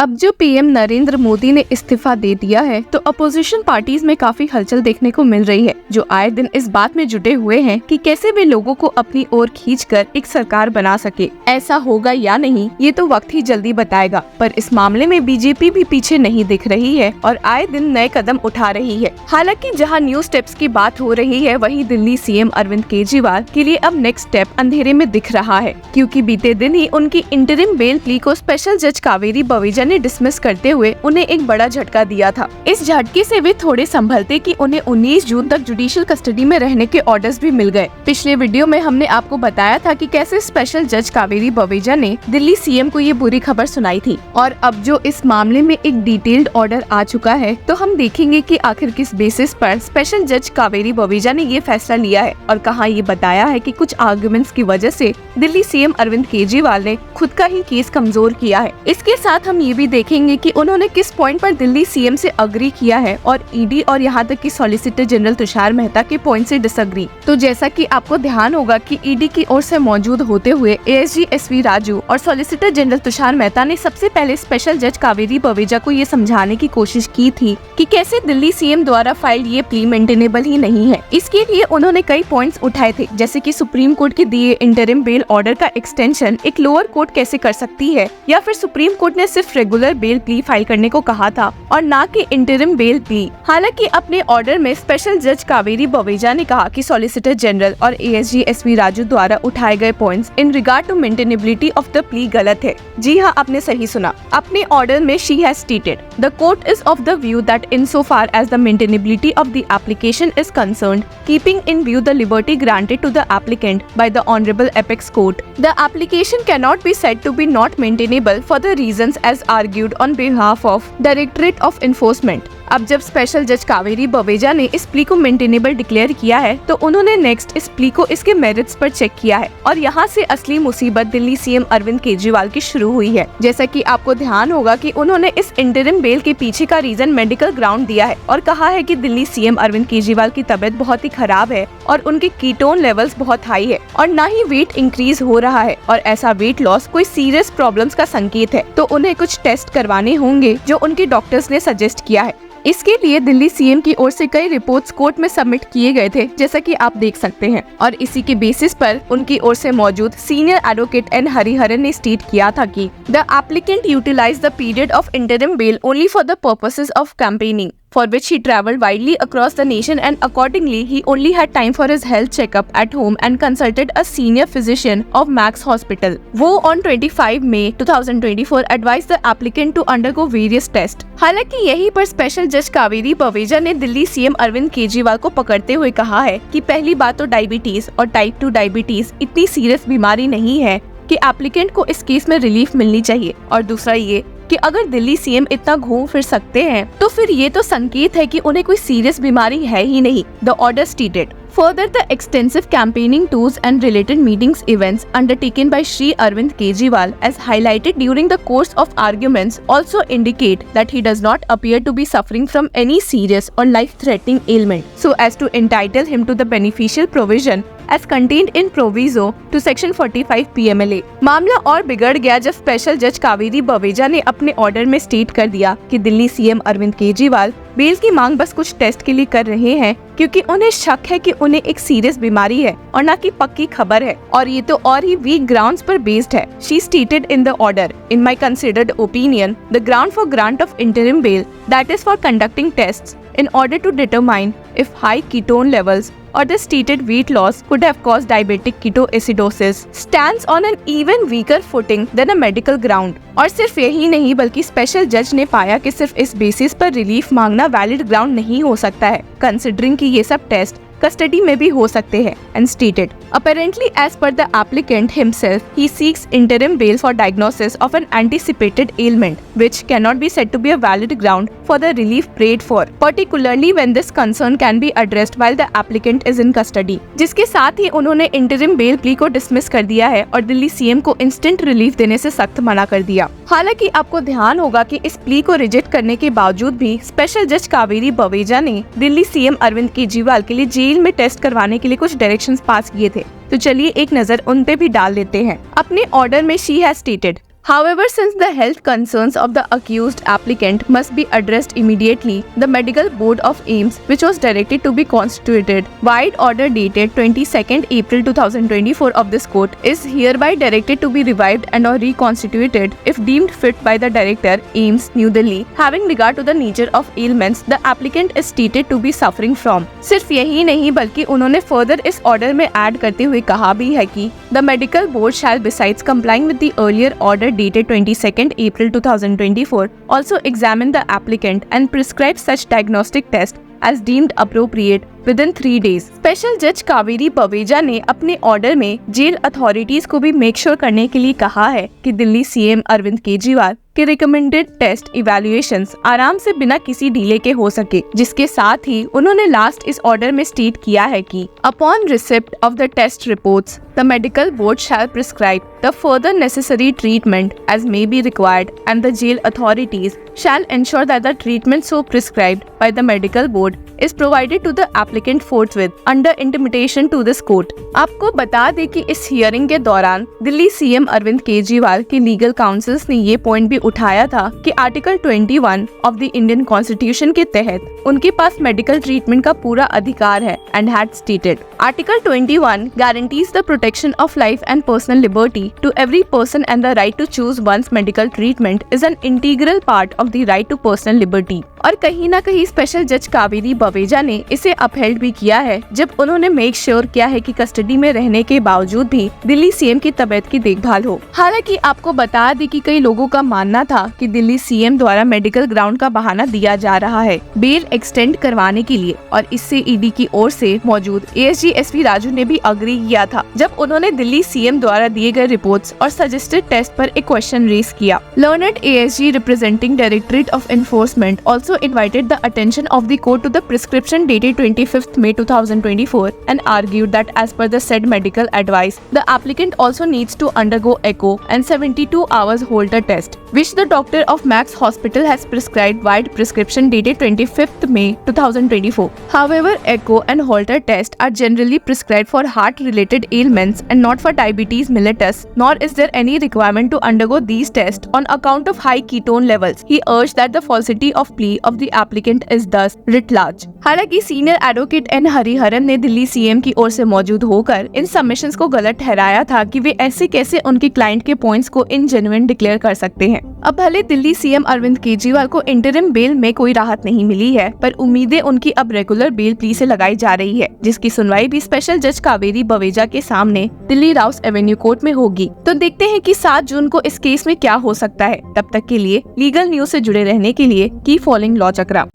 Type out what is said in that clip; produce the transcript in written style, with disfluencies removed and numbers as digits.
अब जो पीएम नरेंद्र मोदी ने इस्तीफा दे दिया है तो अपोजिशन पार्टीज में काफी हलचल देखने को मिल रही है, जो आए दिन इस बात में जुटे हुए हैं कि कैसे वे लोगों को अपनी ओर खींचकर एक सरकार बना सके। ऐसा होगा या नहीं ये तो वक्त ही जल्दी बताएगा, पर इस मामले में बीजेपी भी पीछे नहीं दिख रही है और आए दिन नए कदम उठा रही है। हालांकि जहां न्यू स्टेप्स की बात हो रही है, वहीं दिल्ली सीएम अरविंद केजरीवाल के लिए अब नेक्स्ट स्टेप अंधेरे में दिख रहा है, क्योंकि बीते दिन ही उनकी इंटरिम बेल प्ली को स्पेशल जज कावेरी बवेजा ने डिसमिस करते हुए उन्हें एक बड़ा झटका दिया था। इस झटके से वे थोड़े संभलते कि उन्हें 19 जून तक जुडिशियल कस्टडी में रहने के ऑर्डर्स भी मिल गए। पिछले वीडियो में हमने आपको बताया था कि कैसे स्पेशल जज कावेरी बवेजा ने दिल्ली सीएम को ये बुरी खबर सुनाई थी, और अब जो इस मामले में एक डिटेल्ड ऑर्डर आ चुका है, तो हम देखेंगे कि आखिर किस बेसिस पर स्पेशल जज कावेरी बवेजा ने ये फैसला लिया है और कहाँ ये बताया है कि कुछ आर्गुमेंट्स की वजह से दिल्ली सीएम अरविंद केजरीवाल ने खुद का ही केस कमजोर किया है। इसके साथ हम ये भी देखेंगे कि उन्होंने किस पॉइंट पर दिल्ली सीएम से अग्री किया है और ईडी और यहाँ तक कि सॉलिसिटर जनरल तुषार मेहता के पॉइंट से डिसअग्री। तो जैसा कि आपको ध्यान होगा कि ईडी की ओर से मौजूद होते हुए एएसजी एसवी राजू और सॉलिसिटर जनरल तुषार मेहता ने सबसे पहले स्पेशल जज कावेरी बवेजा को ये समझाने की कोशिश की थी कि कैसे दिल्ली सीएम द्वारा फाइल ये प्ली मेंटेनेबल ही नहीं है। इसके लिए उन्होंने कई पॉइंट्स उठाए थे, जैसे कि सुप्रीम कोर्ट के दिए इंटरिम बेल ऑर्डर का एक्सटेंशन एक लोअर कोर्ट कैसे कर सकती है, या फिर सुप्रीम कोर्ट ने सिर्फ रेगुलर बेल प्ली फाइल करने को कहा था और ना कि इंटरिम बेल प्ली। हालांकि अपने ऑर्डर में स्पेशल जज कावेरी बवेजा ने कहा कि सॉलिसिटर जनरल और एएसजी एसवी राजू द्वारा उठाए गए points in regard to maintainability of the plea गलत है। जी हाँ, आपने सही सुना। अपने ऑर्डर में she has stated the court is of the view that in so far as the maintainability of the application is concerned, keeping in view the liberty granted to the applicant by the honourable apex court, the application cannot be said to be not maintainable for the reasons as argued on behalf of Directorate of Enforcement। अब जब special जज कावेरी बवेजा ने इस plea को maintainable declare किया है, तो उन्होंने नेक्स्ट इस प्ली को इसके मेरिट्स पर चेक किया है, और यहाँ से असली मुसीबत दिल्ली सीएम अरविंद केजरीवाल की शुरू हुई है। जैसा कि आपको ध्यान होगा कि उन्होंने इस इंटरिम बेल के पीछे का रीजन मेडिकल ग्राउंड दिया है और कहा है कि दिल्ली सीएम अरविंद केजरीवाल की तबीयत बहुत ही खराब है और उनके कीटोन लेवल्स बहुत हाई है और ना ही वेट इंक्रीज हो रहा है, और ऐसा वेट लॉस कोई सीरियस प्रॉब्लम्स का संकेत है, तो उन्हें कुछ टेस्ट करवाने होंगे जो उनके डॉक्टर्स ने सजेस्ट किया है। इसके लिए दिल्ली सीएम की ओर से कई रिपोर्ट्स कोर्ट में सबमिट किए गए थे, जैसा कि आप देख सकते हैं, और इसी के बेसिस पर उनकी ओर से मौजूद सीनियर एडवोकेट एन हरिहरन ने स्टेट किया था कि the applicant utilise the period of interim bail only for the purposes of campaigning, for which he travelled widely across the nation, and accordingly he only had time for his health checkup at home and consulted a senior physician of Max Hospital. वो on 25 May 2024 advised the applicant to undergo various tests। हालांकि यहीं पर special जज कावेरी बवेजा ने Delhi CM Arvind Kejriwal को पकड़ते हुए कहा है कि पहली बात तो डायबिटीज और टाइप 2 डायबिटीज इतनी सीरियस बीमारी नहीं है कि एप्लीकेंट को इस केस में रिलीफ मिलनी चाहिए, और दूसरा ये कि अगर दिल्ली सीएम इतना घूम फिर सकते हैं तो फिर ये तो संकेत है कि उन्हें कोई सीरियस बीमारी है ही नहीं। The order stated further, the extensive campaigning tours and related meetings events undertaken by Shri Arvind Kejriwal as highlighted during the course of arguments also indicate that he does not appear to be suffering from any serious or life-threatening ailment so as to entitle him to the beneficial provision as contained in proviso to section 45 PMLA। मामला और बिगड़ गया जब special जज कावेरी बवेजा ने अपने order में state कर दिया कि दिल्ली सीएम अरविंद केजरीवाल बेल की मांग बस कुछ टेस्ट के लिए कर रहे हैं, क्योंकि उन्हें शक है कि उन्हें एक सीरियस बीमारी है और न कि पक्की खबर है, और ये तो और ही वीक ग्राउंड्स पर बेस्ड है। She stated in the order, in my considered opinion the ground for grant of interim bell that is for conducting tests in order to determine if high ketone levels or the stated weight loss could have caused diabetic ketoacidosis stands on an even weaker footing than a medical ground। और सिर्फ यही नहीं बल्कि special जज ने पाया कि सिर्फ इस बेसिस पर रिलीफ मांगना वैलिड ग्राउंड नहीं हो सकता है, कंसिडरिंग कि ये सब टेस्ट कस्टडी में भी हो सकते हैं, and stated apparently as per the applicant himself he seeks interim bail for diagnosis of an anticipated ailment which cannot be said to be a valid ground for the relief prayed for, particularly when this concern can be addressed while the applicant is in custody। जिसके साथ ही उन्होंने interim bell plea को dismiss कर दिया है और Delhi CM को instant relief देने से सख्त मना कर दिया। हालांकि आपको ध्यान होगा कि इस प्ली को रिजेक्ट करने के बावजूद भी स्पेशल जज कावेरी बवेजा ने दिल्ली सीएम अरविंद केजरीवाल के लिए जेल में टेस्ट करवाने के लिए कुछ डायरेक्शंस पास किए थे, तो चलिए एक नजर उन पे भी डाल लेते हैं। अपने ऑर्डर में she has stated However, since the health concerns of the accused applicant must be addressed immediately, the Medical Board of AIIMS, which was directed to be constituted, wide order dated 22nd April 2024 of this court, is hereby directed to be revived and or reconstituted if deemed fit by the director, AIIMS, New Delhi, having regard to the nature of ailments the applicant is stated to be suffering from. सिर्फ यही नहीं बल्कि उन्होंने further इस order में add करते हुए कहा भी है कि the Medical Board shall, besides complying with the earlier order dated 22nd April 2024, also examine the applicant and prescribe such diagnostic test as deemed appropriate within 3 days. Special जज कावेरी बवेजा ने अपने ऑर्डर में जेल अथॉरिटीज को भी make sure करने के लिए कहा है कि दिल्ली सीएम अरविंद केजरीवाल के रिकमेंडेड टेस्ट इवैल्यूएशंस आराम से बिना किसी डिले के हो सके, जिसके साथ ही उन्होंने लास्ट इस ऑर्डर में स्टेट किया है कि upon receipt of the test reports the medical board shall prescribe the further necessary treatment as may be required and the jail authorities shall ensure that the treatment so prescribed by the medical board is provided to the applicant forthwith under intimation to this court. आपको बता दें कि इस hearing के दौरान Delhi CM Arvind Kejriwal के legal councils ने ये पॉइंट भी उठाया था कि article 21 of the Indian constitution के तहत उनके पास मेडिकल ट्रीटमेंट का पूरा अधिकार है and had stated article 21 guarantees the protection of life and personal liberty to every person and the right to choose one's medical treatment is an integral part of the right to personal liberty. और कहीं ना कहीं special जज कावेरी बवेजा ने इसे upheld भी किया है जब उन्होंने मेक श्योर किया है कि कस्टडी में रहने के बावजूद भी दिल्ली सीएम की तबीयत की देखभाल हो। हालांकि आपको बता दें कि कई लोगों का मानना था कि दिल्ली सीएम द्वारा मेडिकल ग्राउंड का बहाना दिया जा रहा है बेल एक्सटेंड करवाने के लिए, और इससे ईडी की ओर से मौजूद एएसजी एसपी राजू ने भी अग्री किया था जब उन्होंने दिल्ली सीएम द्वारा दिए गए रिपोर्ट्स और सजेस्टेड टेस्ट पर एक क्वेश्चन रेज किया। Learned ASG representing directorate of enforcement also invited the attention of the court to the prescription dated 25th May 2024 and argued that as per the said medical advice, the applicant also needs to undergo echo and 72 hours Holter test, which the doctor of Max Hospital has prescribed via prescription dated 25th May 2024. However, echo and Holter test are generally prescribed for heart-related ailments and not for diabetes mellitus, nor is there any requirement to undergo these tests on account of high ketone levels. He urged that the falsity of plea of the applicant is thus writ large. हालांकि senior advocate N Hariharan ने Delhi CM की ओर से मौजूद होकर इन submissions को गलत ठहराया था कि वे ऐसे कैसे उनके क्लाइंट के पॉइंट्स को इनजेन्युइन डिक्लेयर कर सकते हैं। अब भले दिल्ली सीएम अरविंद केजरीवाल को इंटरिम बेल में कोई राहत नहीं मिली है, पर उम्मीदें उनकी अब रेगुलर बेल प्ली से लगाई जा रही है, जिसकी सुनवाई भी स्पेशल जज कावेरी बवेजा के सामने दिल्ली राउस एवेन्यू कोर्ट में होगी। तो देखते हैं कि 7 जून को इस केस में क्या हो सकता है। तब तक के लिए लीगल न्यूज से जुड़े रहने के लिए कीप फॉलोइंग लॉ चक्रा।